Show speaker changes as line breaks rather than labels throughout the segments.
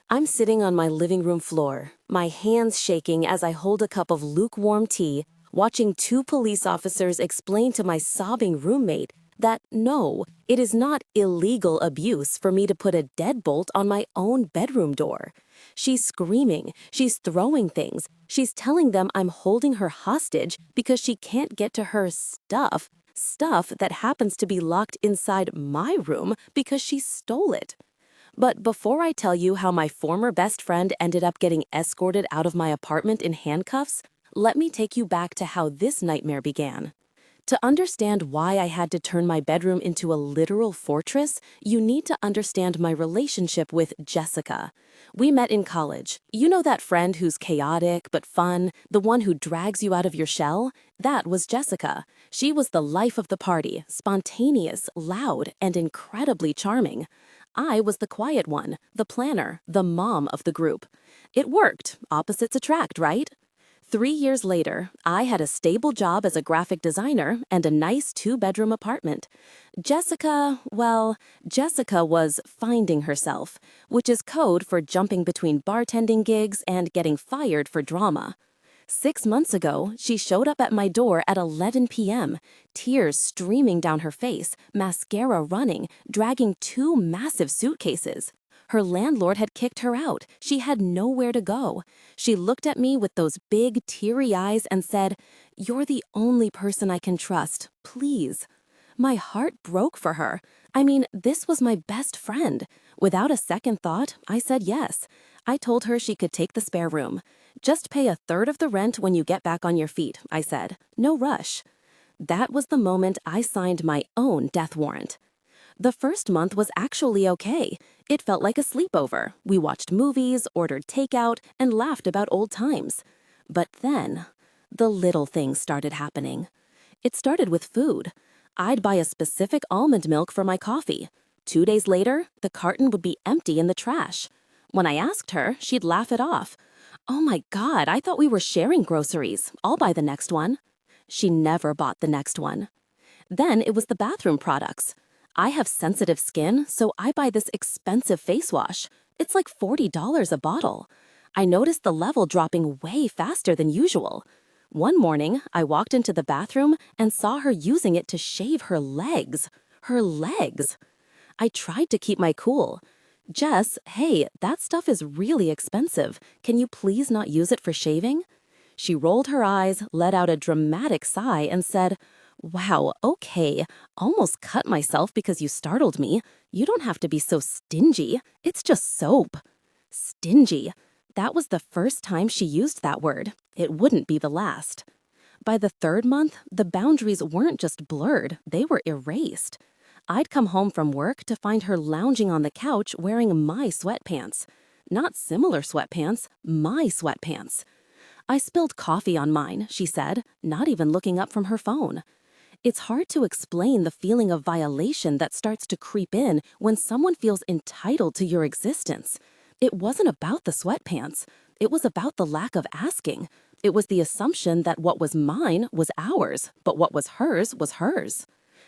I'm sitting on my living room floor, my hands shaking as I hold a cup of lukewarm tea, watching two police officers explain to my sobbing roommate that no, it is not illegal abuse for me to put a deadbolt on my own bedroom door. She's screaming, she's throwing things, she's telling them I'm holding her hostage because she can't get to her stuff that happens to be locked inside my room because she stole it. But before I tell you how my former best friend ended up getting escorted out of my apartment in handcuffs, let me take you back to how this nightmare began. To understand why I had to turn my bedroom into a literal fortress, you need to understand my relationship with Jessica. We met in college. You know that friend who's chaotic but fun, the one who drags you out of your shell? That was Jessica. She was the life of the party, spontaneous, loud, and incredibly charming. I was the quiet one, the planner, the mom of the group. It worked. Opposites attract, right? 3 years later, I had a stable job as a graphic designer and a nice two-bedroom apartment. Jessica was finding herself, which is code for jumping between bartending gigs and getting fired for drama. 6 months ago, she showed up at my door at 11 p.m., tears streaming down her face, mascara running, dragging two massive suitcases. Her landlord had kicked her out. She had nowhere to go. She looked at me with those big, teary eyes and said, "You're the only person I can trust. Please." My heart broke for her. I mean, this was my best friend. Without a second thought, I said yes. I told her she could take the spare room. Just pay a third of the rent when you get back on your feet, I said. No rush. That was the moment I signed my own death warrant. The first month was actually okay. It felt like a sleepover. We watched movies, ordered takeout, and laughed about old times. But then, the little things started happening. It started with food. I'd buy a specific almond milk for my coffee. 2 days later, the carton would be empty in the trash. When I asked her, she'd laugh it off. "Oh my God, I thought we were sharing groceries. I'll buy the next one." She never bought the next one. Then it was the bathroom products. I have sensitive skin, so I buy this expensive face wash. It's like $40 a bottle. I noticed the level dropping way faster than usual. One morning, I walked into the bathroom and saw her using it to shave her legs. Her legs! I tried to keep my cool. "Jess, hey, that stuff is really expensive. Can you please not use it for shaving?" She rolled her eyes, let out a dramatic sigh, and said, "Wow, okay, almost cut myself because you startled me. You don't have to be so stingy. It's just soap." Stingy. That was the first time she used that word. It wouldn't be the last. By the third month, the boundaries weren't just blurred, they were erased. I'd come home from work to find her lounging on the couch wearing my sweatpants. Not similar sweatpants, my sweatpants. "I spilled coffee on mine," she said, not even looking up from her phone. It's hard to explain the feeling of violation that starts to creep in when someone feels entitled to your existence. It wasn't about the sweatpants. It was about the lack of asking. It was the assumption that what was mine was ours, but what was hers was hers.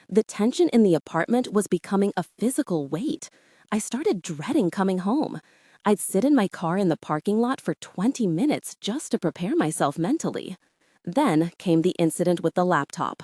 The tension in the apartment was becoming a physical weight. I started dreading coming home. I'd sit in my car in the parking lot for 20 minutes just to prepare myself mentally. Then came the incident with the laptop.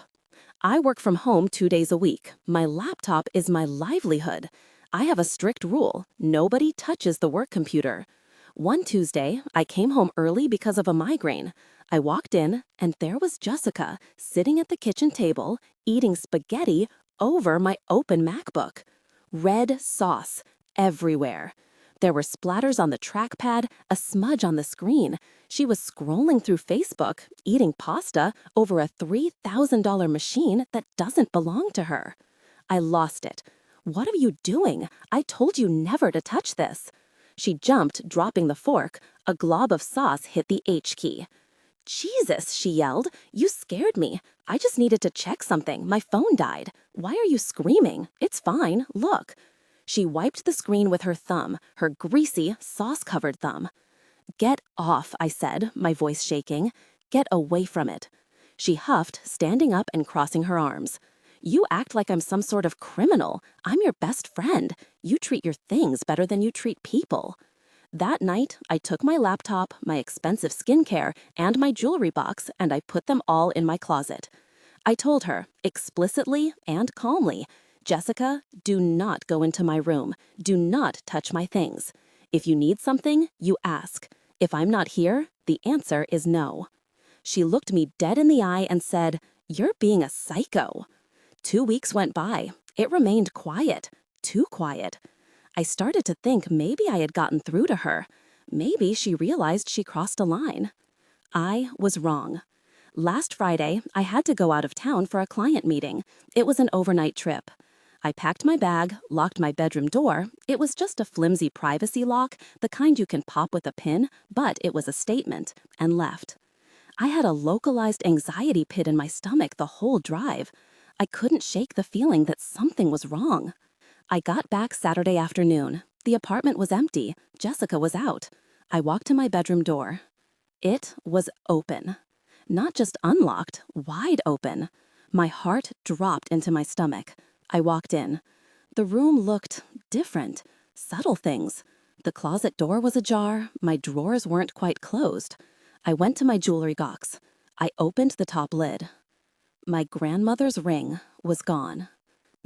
I work from home 2 days a week. My laptop is my livelihood. I have a strict rule: nobody touches the work computer. One Tuesday, I came home early because of a migraine. I walked in, and there was Jessica sitting at the kitchen table, eating spaghetti over my open MacBook. Red sauce everywhere. There were splatters on the trackpad, a smudge on the screen. She was scrolling through Facebook, eating pasta over a $3,000 machine that doesn't belong to her. I lost it. "What are you doing? I told you never to touch this." She jumped, dropping the fork. A glob of sauce hit the H key. "Jesus," she yelled, "you scared me. I just needed to check something. My phone died. Why are you screaming? It's fine. Look." She wiped the screen with her thumb, her greasy, sauce-covered thumb. "Get off," I said, my voice shaking. "Get away from it." She huffed, standing up and crossing her arms. "You act like I'm some sort of criminal. I'm your best friend. You treat your things better than you treat people." That night, I took my laptop, my expensive skincare, and my jewelry box, and I put them all in my closet. I told her, explicitly and calmly, Jessica, do not go into my room. Do not touch my things. If you need something, you ask. If I'm not here, the answer is no. She looked me dead in the eye and said, "You're being a psycho." 2 weeks went by. It remained quiet. Too quiet. I started to think maybe I had gotten through to her. Maybe she realized she crossed a line. I was wrong. Last Friday, I had to go out of town for a client meeting. It was an overnight trip. I packed my bag, locked my bedroom door. It was just a flimsy privacy lock, the kind you can pop with a pin, but it was a statement, and left. I had a localized anxiety pit in my stomach the whole drive. I couldn't shake the feeling that something was wrong. I got back Saturday afternoon. The apartment was empty. Jessica was out. I walked to my bedroom door. It was open. Not just unlocked, wide open. My heart dropped into my stomach. I walked in. The room looked different. Subtle things. The closet door was ajar. My drawers weren't quite closed. I went to my jewelry box. I opened the top lid. My grandmother's ring was gone.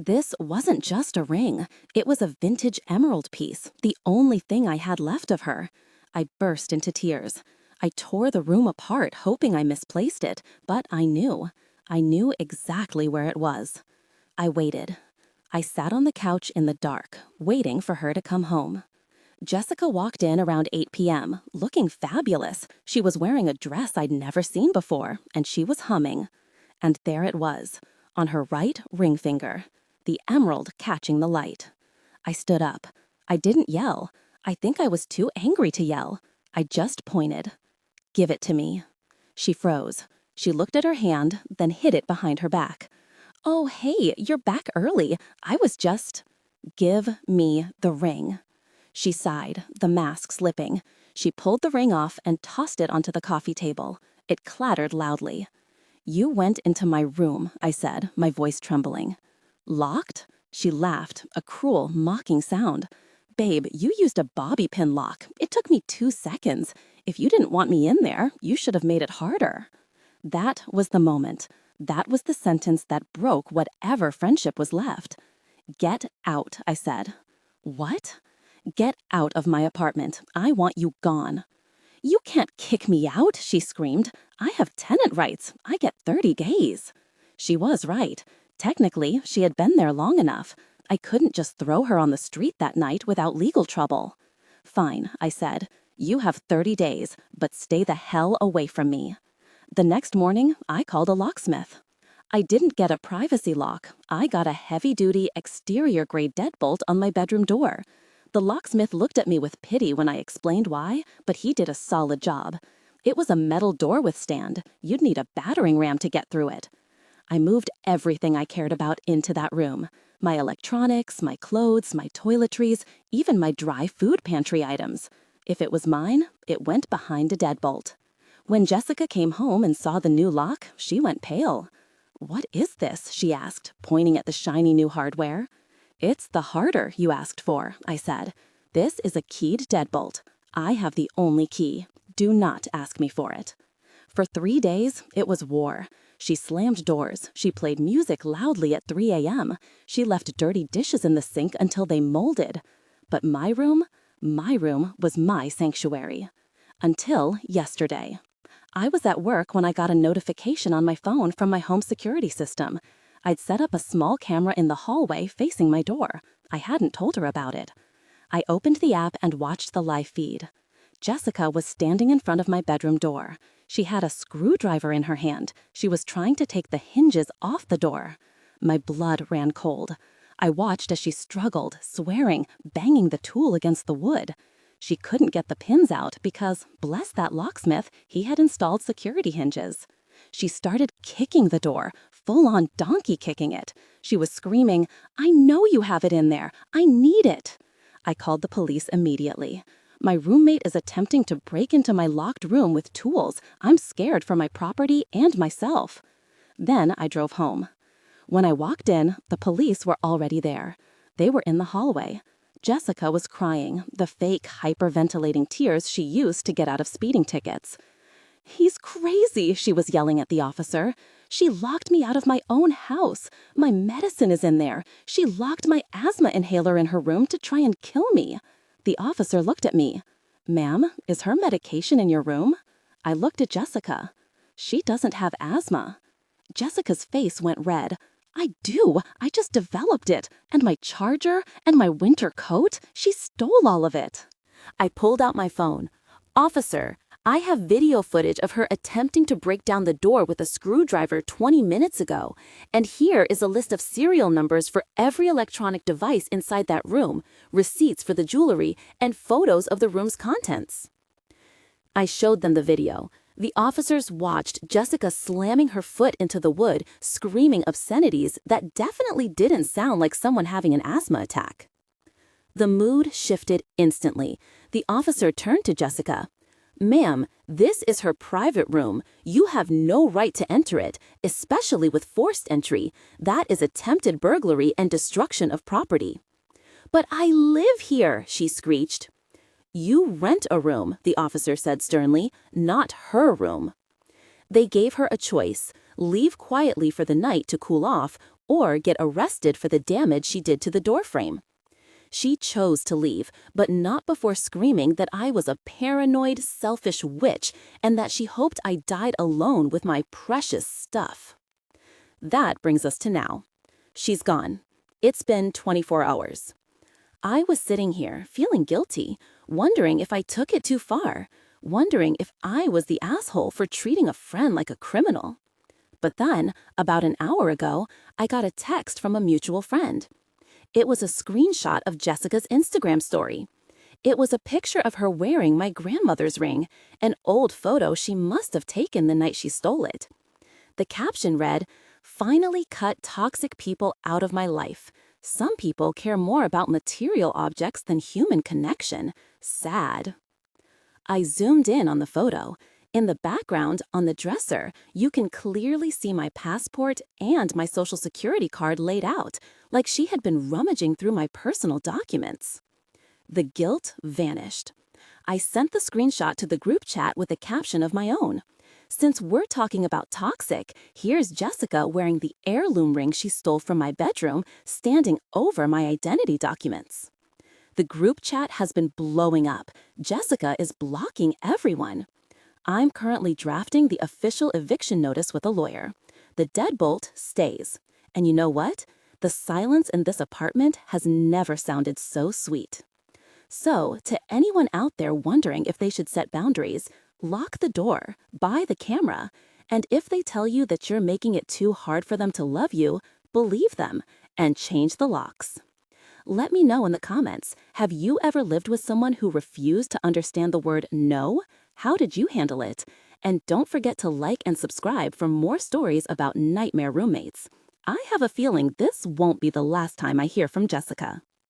This wasn't just a ring. It was a vintage emerald piece, the only thing I had left of her. I burst into tears. I tore the room apart, hoping I misplaced it, but I knew. I knew exactly where it was. I waited. I sat on the couch in the dark, waiting for her to come home. Jessica walked in around 8 p.m., looking fabulous. She was wearing a dress I'd never seen before, and she was humming. And there it was, on her right ring finger. The emerald catching the light. I stood up. I didn't yell. I think I was too angry to yell. I just pointed. "Give it to me." She froze. She looked at her hand, then hid it behind her back. "Oh, hey, you're back early. I was just—" "Give me the ring." She sighed, the mask slipping. She pulled the ring off and tossed it onto the coffee table. It clattered loudly. "You went into my room," I said, my voice trembling. "Locked?" She laughed, a cruel, mocking sound. "Babe, you used a bobby pin lock. It took me 2 seconds. If you didn't want me in there, you should have made it harder." That was the moment. That was the sentence that broke whatever friendship was left. "Get out," I said. "What?" "Get out of my apartment. I want you gone." "You can't kick me out," she screamed. "I have tenant rights. I get 30 days. She was right. Technically, she had been there long enough. I couldn't just throw her on the street that night without legal trouble. "Fine," I said. "You have 30 days, but stay the hell away from me." The next morning, I called a locksmith. I didn't get a privacy lock. I got a heavy-duty, exterior-grade deadbolt on my bedroom door. The locksmith looked at me with pity when I explained why, but he did a solid job. It was a metal door withstand. You'd need a battering ram to get through it. I moved everything I cared about into that room. My electronics, my clothes, my toiletries, even my dry food pantry items. If it was mine, it went behind a deadbolt. When Jessica came home and saw the new lock, she went pale. "What is this?" she asked, pointing at the shiny new hardware. "It's the harder you asked for," I said. "This is a keyed deadbolt. I have the only key. Do not ask me for it." For 3 days, it was war. She slammed doors. She played music loudly at 3 a.m. She left dirty dishes in the sink until they molded. But my room was my sanctuary. Until yesterday. I was at work when I got a notification on my phone from my home security system. I'd set up a small camera in the hallway facing my door. I hadn't told her about it. I opened the app and watched the live feed. Jessica was standing in front of my bedroom door. She had a screwdriver in her hand. She was trying to take the hinges off the door. My blood ran cold. I watched as she struggled, swearing, banging the tool against the wood. She couldn't get the pins out because, bless that locksmith, he had installed security hinges. She started kicking the door, full-on donkey kicking it. She was screaming, "I know you have it in there. I need it." I called the police immediately. My roommate is attempting to break into my locked room with tools. I'm scared for my property and myself. Then I drove home. When I walked in, the police were already there. They were in the hallway. Jessica was crying, the fake hyperventilating tears she used to get out of speeding tickets. "He's crazy," she was yelling at the officer. "She locked me out of my own house. My medicine is in there. She locked my asthma inhaler in her room to try and kill me." The officer looked at me. "Ma'am, is her medication in your room?" I looked at Jessica. "She doesn't have asthma." Jessica's face went red. "I do. I just developed it. And my charger and my winter coat, she stole all of it." I pulled out my phone. "Officer, I have video footage of her attempting to break down the door with a screwdriver 20 minutes ago. And here is a list of serial numbers for every electronic device inside that room, receipts for the jewelry, and photos of the room's contents." I showed them the video. The officers watched Jessica slamming her foot into the wood, screaming obscenities that definitely didn't sound like someone having an asthma attack. The mood shifted instantly. The officer turned to Jessica. "Ma'am, this is her private room. You have no right to enter it, especially with forced entry. That is attempted burglary and destruction of property." "But I live here," she screeched. "You rent a room," the officer said sternly, "not her room." They gave her a choice: leave quietly for the night to cool off, or get arrested for the damage she did to the doorframe. She chose to leave, but not before screaming that I was a paranoid, selfish witch and that she hoped I died alone with my precious stuff. That brings us to now. She's gone. It's been 24 hours. I was sitting here, feeling guilty, wondering if I took it too far, wondering if I was the asshole for treating a friend like a criminal. But then, about an hour ago, I got a text from a mutual friend. It was a screenshot of Jessica's Instagram story. It was a picture of her wearing my grandmother's ring, an old photo she must have taken the night she stole it. The caption read, "Finally cut toxic people out of my life. Some people care more about material objects than human connection. Sad." I zoomed in on the photo. In the background, on the dresser, you can clearly see my passport and my social security card laid out, like she had been rummaging through my personal documents. The guilt vanished. I sent the screenshot to the group chat with a caption of my own. Since we're talking about toxic, here's Jessica wearing the heirloom ring she stole from my bedroom, standing over my identity documents. The group chat has been blowing up. Jessica is blocking everyone. I'm currently drafting the official eviction notice with a lawyer. The deadbolt stays. And you know what? The silence in this apartment has never sounded so sweet. So, to anyone out there wondering if they should set boundaries, lock the door, buy the camera, and if they tell you that you're making it too hard for them to love you, believe them and change the locks. Let me know in the comments, have you ever lived with someone who refused to understand the word no? How did you handle it? And don't forget to like and subscribe for more stories about nightmare roommates. I have a feeling this won't be the last time I hear from Jessica.